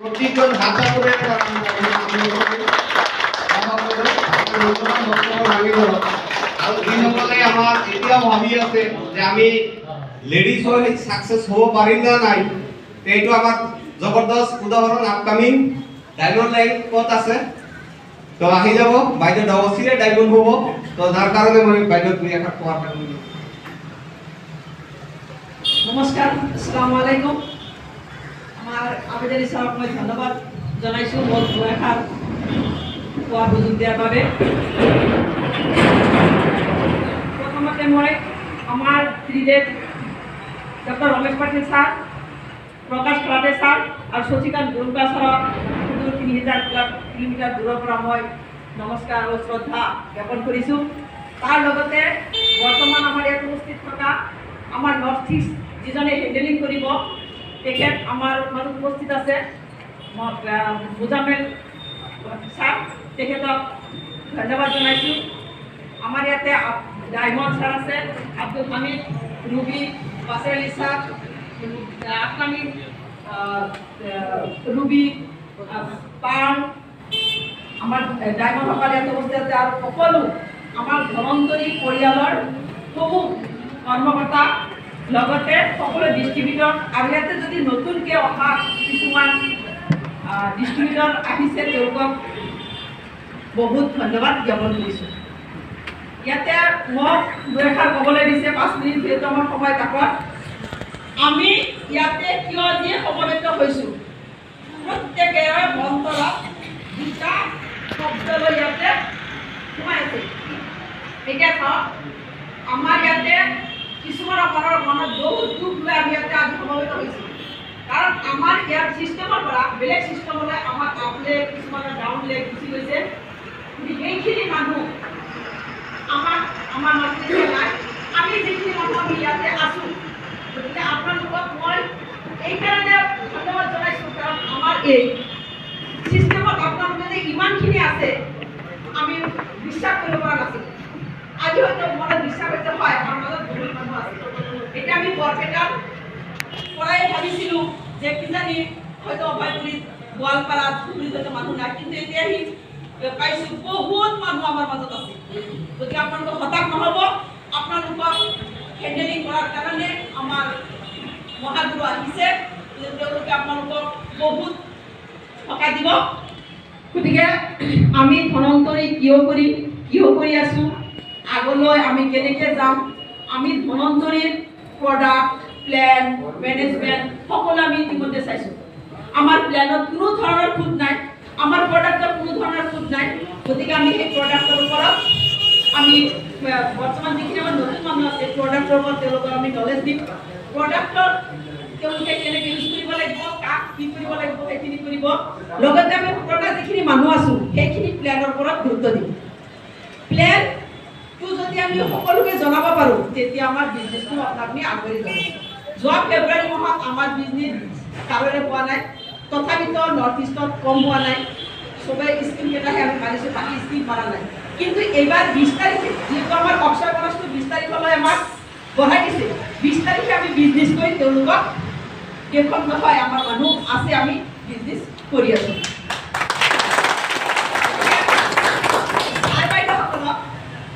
প্ৰতিজন হাতা কৰে আৰু দুই নম্বৰতে আমাৰ এতিয়াও ভাবি আছে যে আমি লেডিজ হৈ সাকসেস হ'ব পাৰিম না নাই। এইটো আমাৰ জবৰদস্ত উদাহৰণ আপকামিং ডায়মণ্ড লাইন ক'ত আছে তো আহি যাব বাইদেউ ডবচিৰে ডায়মণ্ড হ'ব তো যাৰ কাৰণে মই বাইদেউ দুই এষাৰ কোৱাৰ কাৰণে নমস্কাৰ, আসসালামু আলাইকুম। আমাৰ আবেদন ছাৰক মই ধন্যবাদ জনাইছোঁ মোৰ দুআষাৰ কোৱাৰ সুযোগ দিয়াৰ বাবে। প্ৰথমতে মই আমাৰ ত্ৰিদেৱ ডক্টৰ ৰমেশ পাটিল ছাৰ, প্ৰকাশ কৰাটে ছাৰ আৰু শশীকান্ত গুৰুকা ছাৰক সুদূৰ 3000 কিলোমিটাৰ দূৰৰ পৰা মই নমস্কাৰ আৰু শ্ৰদ্ধা জ্ঞাপন কৰিছোঁ। তাৰ লগতে বৰ্তমান আমাৰ ইয়াত উপস্থিত থকা আমাৰ নৰ্থ ইষ্ট যিজনে হেণ্ডেলিং কৰিব তেখেত আমাৰ মাজত উপস্থিত আছে মুজামেল ছাৰ, তেখেতক ধন্যবাদ জনাইছোঁ। আমাৰ ইয়াতে ডায়মণ্ড ছাৰ আছে, আব্দুল হামিদ, ৰুবি, বাছৰ আলী ছাৰ, আফগানী ৰুবি, পাৰ্ণ, আমাৰ ডায়মণ্ডসকল ইয়াতে উপস্থিত আছে আৰু সকলো আমাৰ ধনন্তৰী পৰিয়ালৰ সমূহ কৰ্মকৰ্তা লগতে সকলো ডিষ্ট্ৰিবিউটৰ আৰু ইয়াতে যদি নতুনকৈ অহা কিছুমান ডিষ্ট্ৰিবিউটৰ আহিছে তেওঁলোকক বহুত ধন্যবাদ জ্ঞাপন কৰিছোঁ। ইয়াতে মোক দুএষাৰ ক'বলৈ দিছে 5 মিনিট, যিহেতু আমাৰ সময় তাকত। আমি ইয়াতে কিয় যে সমবেত হৈছোঁ, প্ৰত্যেকৰে অন্তৰত দুটা শব্দ লৈ ইয়াতে সোমাই আছে। এতিয়া চাওক, আমাৰ ইয়াতে কিছুমান আপোনাৰ মনত বহুত দুখ লৈ আমি ইয়াতে আজি সমবেত হৈছোঁ। কাৰণ আমাৰ ইয়াৰ ছিষ্টেমৰ পৰা বেলেগ ছিষ্টেমলৈ আমাৰ আপ লেগ কিছুমানৰ ডাউন লেগ গুচি গৈছে। সেইখিনি মানুহ আমাৰ মাজতে নাই। আমি যিখিনি মানুহ আমি ইয়াতে আছোঁ, গতিকে আপোনালোকক মই এইকাৰণে ধন্যবাদ জনাইছোঁ, কাৰণ আমাৰ এই ছিষ্টেমত আপোনালোকে যে ইমানখিনি আছে আমি বিশ্বাস কৰিব পৰা নাছিলোঁ। আজি হয়তো মনত বিশ্বাস হৈছে, হয় আমাৰ মাজত বহুত মানুহ আছে। এতিয়া আমি বৰপেটাৰ পৰাই ভাবিছিলোঁ যে কিজানি হয়তো অভয়পুৰীত গোৱালপাৰাত ধুবুৰীত হয়তো মানুহ নাই, কিন্তু এতিয়া আহি পাইছোঁ বহুত মানুহ আমাৰ মাজত আছে। গতিকে আপোনালোকক হতাশ নহ'ব, আপোনালোকক হেণ্ডেলিং কৰাৰ কাৰণে আমাৰ মহাগুৰু আহিছে, তেওঁলোকে আপোনালোকক বহুত সকাহ দিব। গতিকে আমি ধনন্তৰী কিয় কৰি আছোঁ, আগলৈ আমি কেনেকৈ যাম, আমি ধনন্তৰীৰ প্ৰডাক্ট, প্লেন, মেনেজমেণ্ট সকলো আমি ইতিমধ্যে চাইছোঁ। আমাৰ প্লেনত কোনো ধৰণৰ খুঁত নাই, আমাৰ প্ৰডাক্টৰ কোনো ধৰণৰ খুঁত নাই। গতিকে আমি সেই প্ৰডাক্টৰ ওপৰত আমি বৰ্তমান যিখিনি আমাৰ নতুন মানুহ আছে প্ৰডাক্টৰ ওপৰত তেওঁলোকক আমি নলেজ দিম। প্ৰডাক্টৰ তেওঁলোকে কেনেকৈ ইউজ কৰিব লাগিব, কাক কি কৰিব লাগিব সেইখিনি কৰিব। লগতে আমি প্ৰডাক্ট যিখিনি মানুহ আছোঁ সেইখিনি প্লেনৰ ওপৰত গুৰুত্ব দিম। প্লেনটো যদি আমি সকলোকে জনাব পাৰোঁ তেতিয়া আমাৰ বিজনেছটো আপুনি আগবাঢ়ি যাব। যোৱা ফেব্ৰুৱাৰী মাহত আমাৰ বিজনেছ কাৰোৰে পোৱা নাই, তথাপিতো নৰ্থ ইষ্টত কম হোৱা নাই। চবেই স্কিমকেইটাহে আমি মাৰিছোঁ, বাকী স্কিম মাৰা নাই। কিন্তু এইবাৰ 20 তাৰিখে যিহেতু আমাৰ অক্ষয় বনজটো 20 তাৰিখলৈ আমাক বঢ়াই দিছে, 20 তাৰিখে আমি বিজনেছ কৰি তেওঁলোকক কেইখন নহয় আমাৰ মানুহ আছে, আমি বিজনেছ কৰি আছোঁ।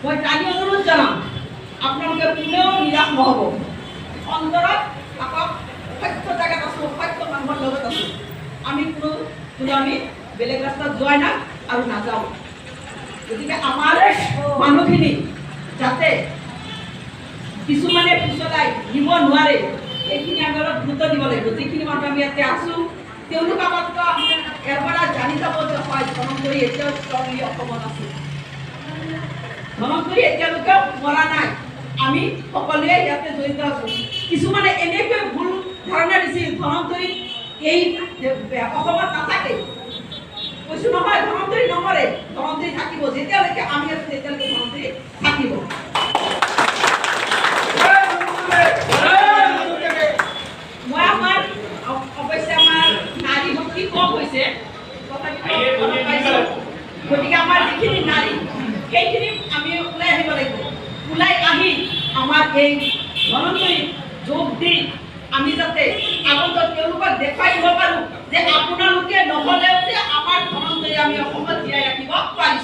মই জানি অনুৰোধ জনাম, আপোনালোকে কোনেও নিৰাশ নহ'ব। অন্তৰত থাকক, সত্য জেগাত আছোঁ, সত্য মানুহৰ লগত আছোঁ। আমি আমি বেলেগ ৰাস্তাত যোৱাই নাই আৰু নাযাওঁ। গতিকে আমাৰ মানুহখিনি যাতে কিছুমানে পিছলাই দিব নোৱাৰে, এইখিনি আমি অলপ গুৰুত্ব দিব লাগিব। যিখিনি মানুহ আমি ইয়াতে আছোঁ তেওঁলোক আমাতকৈ এবাৰ জানি যাব যে হয় ধনন্তৰী এতিয়াও ষ্ট্ৰংলি অসমত আছে, ধনন্তৰী এতিয়ালৈকে মৰা নাই, আমি সকলোৱে ইয়াতে জড়িত আছোঁ। কিছুমানে এনেকৈ ভুল ধাৰণা দিছিল ধনন্তৰী এই অসমত নাথাকে। কৈছোঁ নহয়, ধনন্তৰী নমৰে, ধনন্তৰী থাকিব। যেতিয়ালৈকে আমি আছোঁ তেতিয়ালৈকে ধনন্তৰী থাকিব। মই আমাৰ অৱশ্যে আমাৰ নাৰী শক্তি কম হৈছে, গতিকে আমাৰ যিখিনি নাৰী সেইখিনি আমি ওলাই আহিব লাগিব। ওলাই আহি আমাৰ এই ধনন্তৰীত যোগ দি আমি যাতে আগন্তক তেওঁলোকক দেখুৱাই দিব পাৰোঁ যে আপোনালোকে আঁকোৱালিছোঁ।